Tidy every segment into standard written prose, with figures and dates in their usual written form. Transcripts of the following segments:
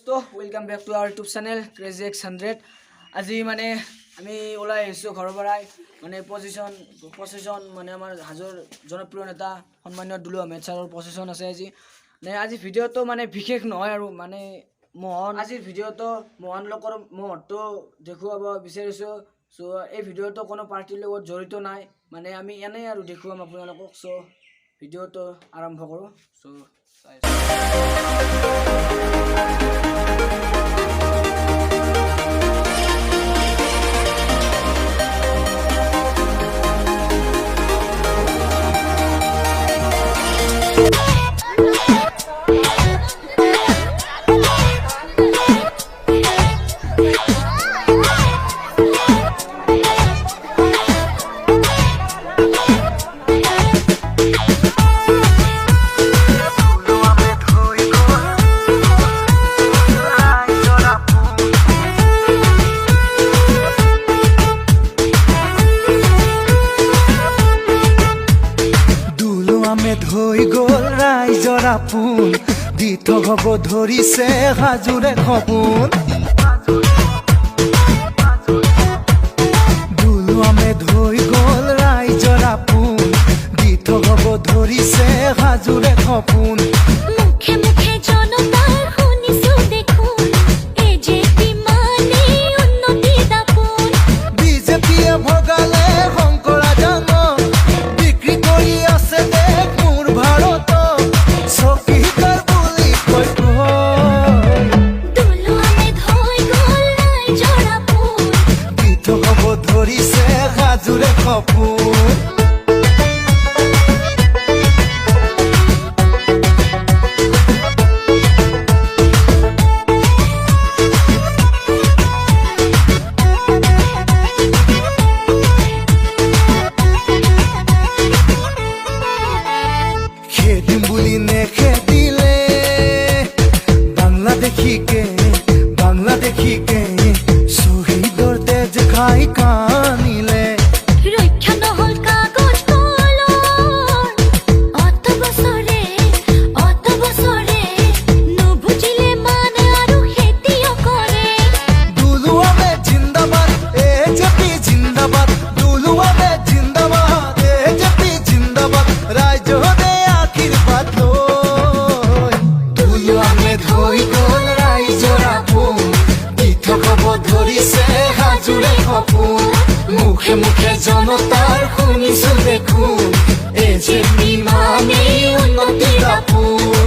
তো welcome back to আওয়াৰ YouTube channel crazy X100। আজি মানে আমি ওলাই আহিছোঁ ঘৰৰ পৰাই মানে পজিশন মানে আমাৰ হাজোৰ জনপ্ৰিয় নেতা সন্মানীয় দুলু আহমেদ ছাৰৰ পজিশন আছে আজি। আজি ভিডিঅ'টো মানে বিশেষ নহয় আৰু মানে আজিৰ ভিডিঅ'টো মহান লোকৰ মুহূৰ্তটো দেখুৱাব বিচাৰিছোঁ। চ' এই ভিডিঅ'টো কোনো পাৰ্টিৰ লগত জড়িত নাই, মানে আমি এনেই আৰু দেখুৱাম আপোনালোকক। চ' ভিডিঅ'টো আৰম্ভ কৰোঁ। চ' হৈ গ'ল ৰাইজৰ আপোন দি থব ধৰিছে হাজোৰে সপোন। দুলু আহমেদ হৈ গ'ল ৰাইজৰ আপোন দি থব ধৰিছে হাজোৰে সপোন। মুখে মুখে জনতাৰ শুনিছো দেখোন এজেপি মানে উন্নতি দাপোন। বিজেপিয়ে ভগালে শংকৰা জান বিক্ৰী কৰি আছে দেশ মোৰ ভাৰত চকীদাৰ বুলি কৈ দুলু আহমেদ হৈ গ'ল ৰাইজৰ আপোন দি থব ধৰিছে হাজোৰে সপোন। খেদিম বুলি নেখেদিলে বাংলাদেশীকে শহীদৰ তেজ খাই কানিলে। ৰক্ষা নহল কাগজ কলৰ অত বছৰে নুবুজিলে মানে আৰু খেতিয়কৰে। দুলু আহমেদ জিন্দাবাদ এজেপি জিন্দাবাদ, দুলু আহমেদ জিন্দাবাদ এজেপি জিন্দাবাদ, ৰাইজৰে আশীৰ্বাদ লৈ দুলু আহমেদ হৈ গ'ল ৰাইজৰ আপোন দি থব ধৰিছে হাজোৰে সপোন। মুখে মুখে জনতাৰ শুনিছো দেখোন এজেপি মানে উন্নতি দাপোন।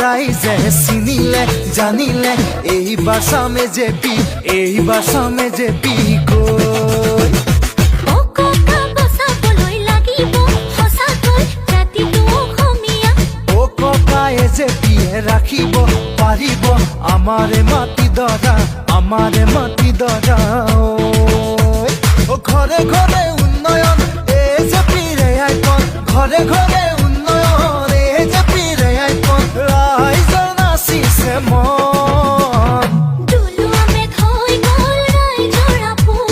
ৰাইজে চিনিলে জানিলে এইবাৰ চামে জেপি কৈ অ ককায়ে জেপিয়ে ৰাখিব পাৰিব আমাৰে মাটি দৰা ঐ ঘৰে ঘৰে উন্নয়ন এজেপিৰে আইকন, ঘৰে ঘৰে উন্নয়ন এজেপিৰে আইকন, ৰাইজৰ নাচিছে মন। দুলু আহমেদ হৈ গ'ল ৰাইজৰ আপোন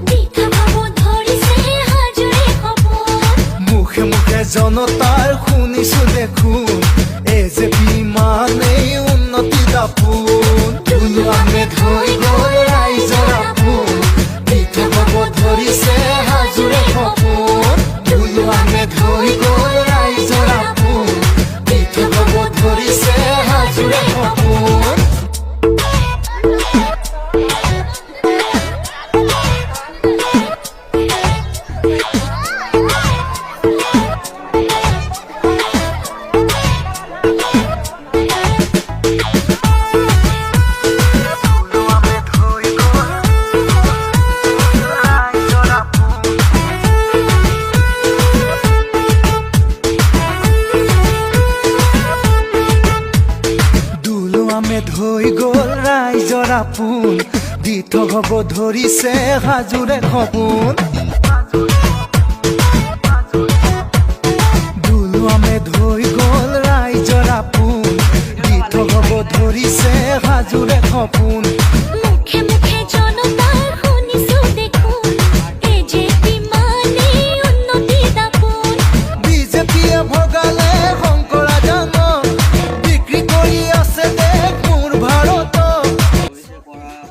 দি থব ধৰিছে হাজোৰে সপোন। মুখে মুখে জনতাৰ শুনিছো দেখোন এজেপি মানে উন্নতি দাপোন। দুলু আহমেদ হৈ গ'ল ৰাইজৰ আপোন দি থব ধৰিছে হাজোৰে সপোন। দুলু আহমেদ হৈ গ'ল ৰাইজৰ আপোন দি থব ধৰিছে হাজোৰে সপোন। আহমেদ হৈ গ'ল ৰাইজৰ আপোন দি থব ধৰিছে হাজোৰে সপোন দুলুৱামে ধৈ গ'ল ৰাইজৰ আপোন দি থব ধৰিছে হাজোৰে সপোন মুখে মুখে জনতাৰ শুনিছো দেখোন এজেপি মানে উন্নতি দাপোন বিজেপিয়ে ভগালে শংকৰা জান বিক্ৰী কৰি আছে দেশ মোৰ ভাৰত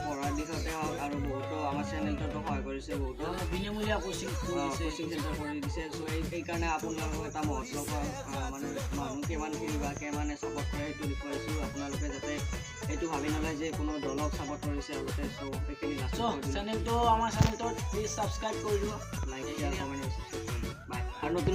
পঢ়াৰ দিশতে হওক আৰু বহুতো আমাৰ চেনেলটোতো সহায় কৰিছে বহুতো বিনামূলীয়া কোচিং কোচিং চেণ্টাৰ কৰি দিছে চ' সেইকাৰণে আপোনালোকক এটা মহৎ মানে মানুহ কিমানখিনি বা কিমানে ছাপৰ্ট কৰে সেইটো দেখুৱাইছোঁ আপোনালোকে যাতে এইটো ভাবি নলয় যে কোনো দলক ছাপৰ্ট কৰিছে আগতে চ' সেইখিনি চেনেলটো আমাৰ চেনেলটোত প্লিজ ছাবস্ক্ৰাইব কৰি দিব লাইক শ্বেয়াৰ কমেণ্ট বাই আৰু নতুন